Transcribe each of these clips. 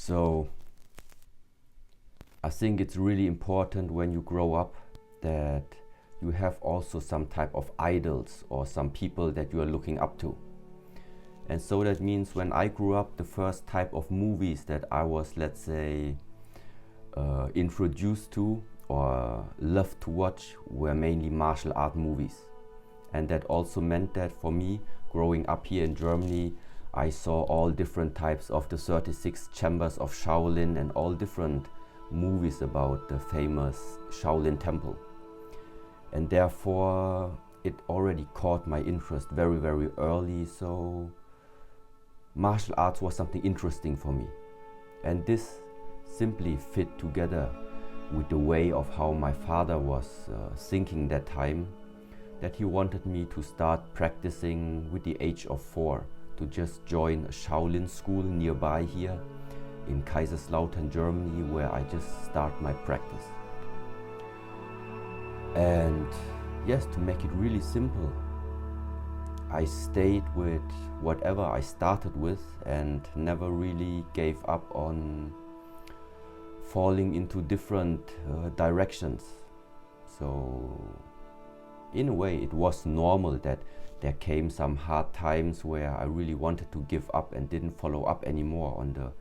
So I think it's really important when you grow up that you have also some type of idols or some people that you are looking up to. And so that means when I grew up, the first type of movies that I was, let's say, introduced to or loved to watch were mainly martial art movies. And that also meant that for me, growing up here in Germany, I saw all different types of the 36 chambers of Shaolin and all different movies about the famous Shaolin Temple. And therefore, it already caught my interest very, very early. So martial arts was something interesting for me. And this simply fit together with the way of how my father was thinking that time, that he wanted me to start practicing with the age of 4, to just join a Shaolin school nearby here in Kaiserslautern, Germany, where I just start my practice. And yes, to make it really simple, I stayed with whatever I started with and never really gave up on falling into different directions. So in a way it was normal that there came some hard times where I really wanted to give up and didn't follow up anymore on the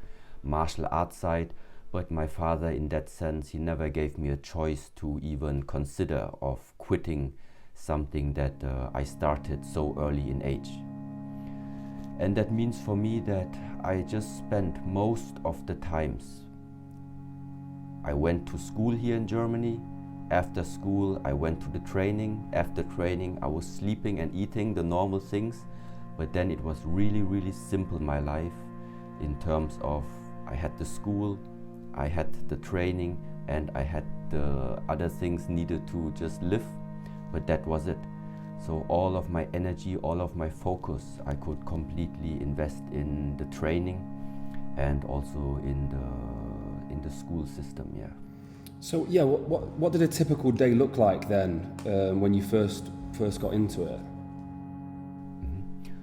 martial arts side. But my father, in that sense, he never gave me a choice to even consider of quitting something that I started so early in age. And that means for me that I just spent most of the times. I went to school here in Germany. After school, I went to the training. After training, I was sleeping and eating the normal things. But then it was really, really simple, my life, in terms of I had the school, I had the training, and I had the other things needed to just live, but that was it. So all of my energy, all of my focus, I could completely invest in the training and also in the school system, yeah. So yeah, what did a typical day look like then when you first got into it?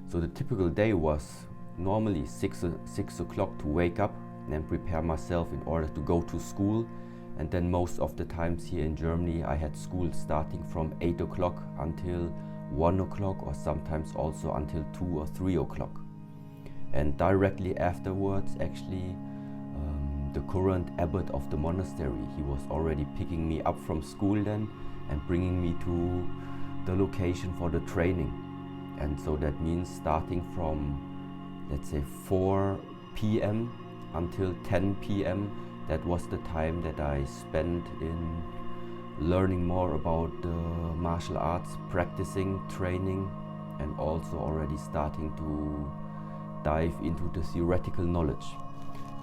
So the typical day was normally 6 o'clock to wake up and prepare myself in order to go to school. And then most of the times here in Germany I had school starting from 8 o'clock until 1 o'clock, or sometimes also until 2 or 3 o'clock. And directly afterwards, actually, the current abbot of the monastery, he was already picking me up from school then and bringing me to the location for the training. And so that means starting from, let's say, 4 p.m. until 10 p.m. that was the time that I spent in learning more about the martial arts, practicing, training, and also already starting to dive into the theoretical knowledge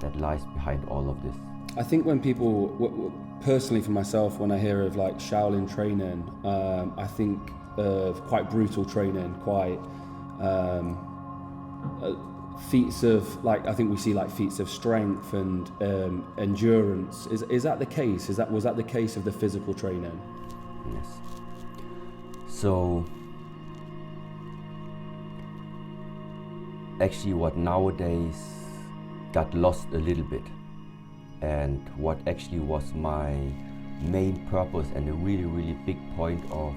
that lies behind all of this. I think when people, personally for myself, when I hear of like Shaolin training, I think of quite brutal training, quite feats of, like, I think we see like feats of strength and endurance. Is that the case? Was that the case of the physical training? Yes. So actually what nowadays got lost a little bit, and what actually was my main purpose and a really, really big point of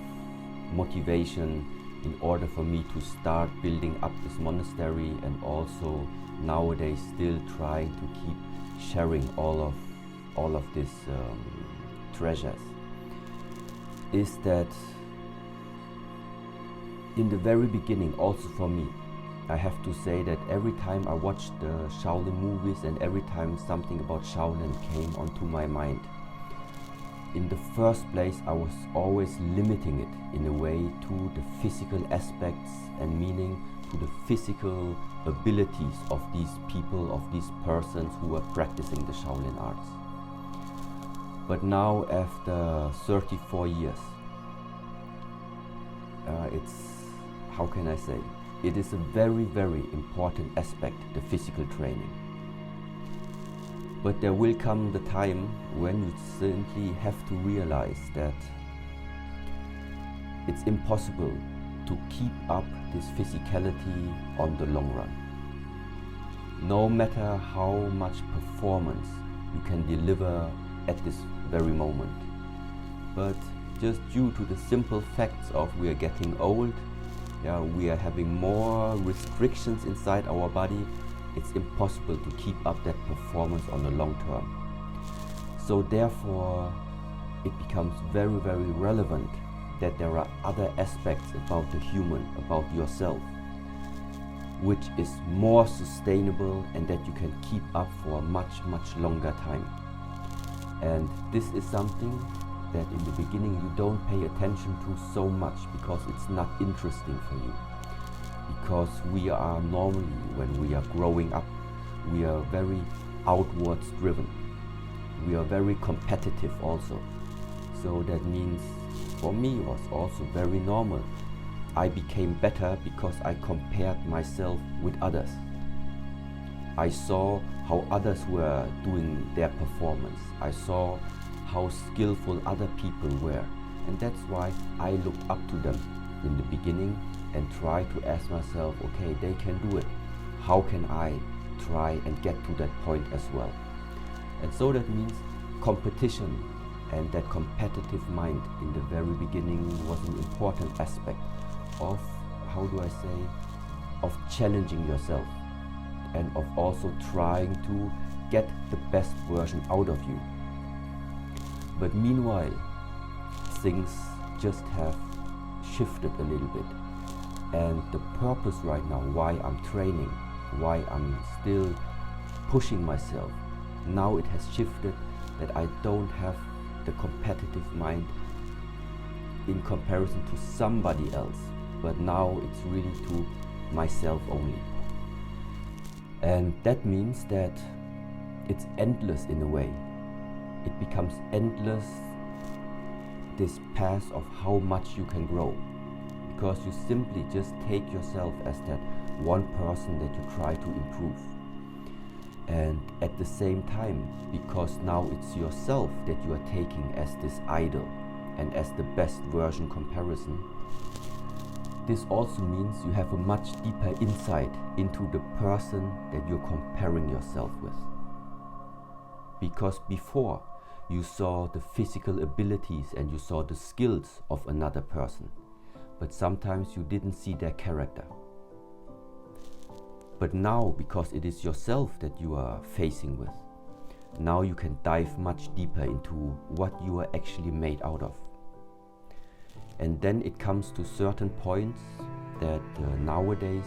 motivation in order for me to start building up this monastery, and also nowadays still trying to keep sharing all of these treasures, is that in the very beginning, also for me, I have to say that every time I watched the Shaolin movies and every time something about Shaolin came onto my mind, in the first place I was always limiting it in a way to the physical aspects and meaning to the physical abilities of these people, of these persons who were practicing the Shaolin arts. But now, after 34 years, it's, how can I say, it is a very, very important aspect, the physical training. But there will come the time when you simply have to realize that it's impossible to keep up this physicality on the long run. no matter how much performance you can deliver at this very moment. But just due to the simple facts of we are getting old, we are having more restrictions inside our body, it's impossible to keep up that performance on the long term. So therefore, it becomes very, very relevant that there are other aspects about the human, about yourself, which is more sustainable and that you can keep up for a much, much longer time. And this is something that in the beginning you don't pay attention to so much because it's not interesting for you. Because we are normally, when we are growing up, we are very outwards driven. We are very competitive also. So that means for me was also very normal. I became better because I compared myself with others. I saw how others were doing their performance. I saw how skillful other people were. And that's why I looked up to them in the beginning and tried to ask myself, okay, they can do it. How can I try and get to that point as well? And so that means competition and that competitive mind in the very beginning was an important aspect of, how do I say, of challenging yourself and of also trying to get the best version out of you. But meanwhile, things just have shifted a little bit. And the purpose right now, why I'm training, why I'm still pushing myself, now it has shifted that I don't have the competitive mind in comparison to somebody else, but now it's really to myself only. And that means that it's endless in a way. It becomes endless, this path of how much you can grow, because you simply just take yourself as that one person that you try to improve. And at the same time, because now it's yourself that you are taking as this idol and as the best version comparison, this also means you have a much deeper insight into the person that you're comparing yourself with. Because before, you saw the physical abilities and you saw the skills of another person, but sometimes you didn't see their character. But now, because it is yourself that you are facing with, now you can dive much deeper into what you are actually made out of. And then it comes to certain points that nowadays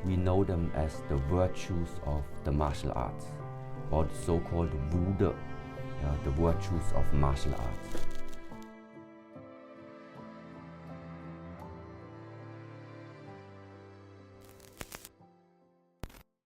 we know them as the virtues of the martial arts, or the so-called Wude, the virtues of martial arts.